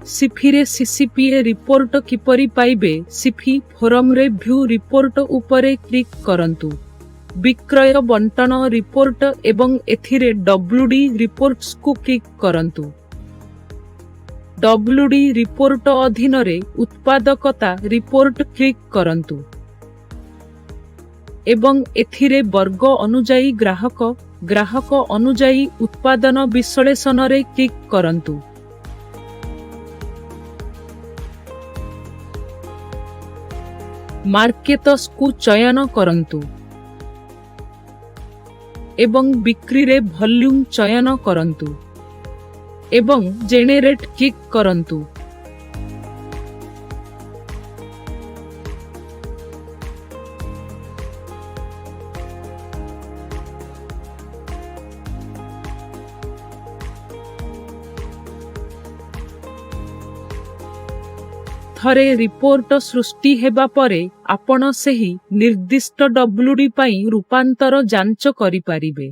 सिफिरे CCPA report किपरि पाइबे Sify forum रे view report उपरे क्लिक करंतु। विक्रय बंटन रिपोर्ट एवं एथिरे डब्ल्यूडी रिपोर्ट्स को क्लिक करंतु। डब्ल्यूडी रिपोर्ट अधीन रे उत्पादकता रिपोर्ट क्लिक करंतु एवं एथिरे वर्ग अनुजाई ग्राहक अनुजाई उत्पादन विश्लेषण रे क्लिक करंतु। मार्केट्स को चयन करंतु एवं बिक्री रे वॉल्यूम चयन करंतु एवं जेनेरेट क्लिक करंतु। थरे रिपोर्ट सृष्टि हेबा परे आपण सेही निर्दिष्ट डब्ल्यूडी पाई रूपांतर जांच करि पारिबे।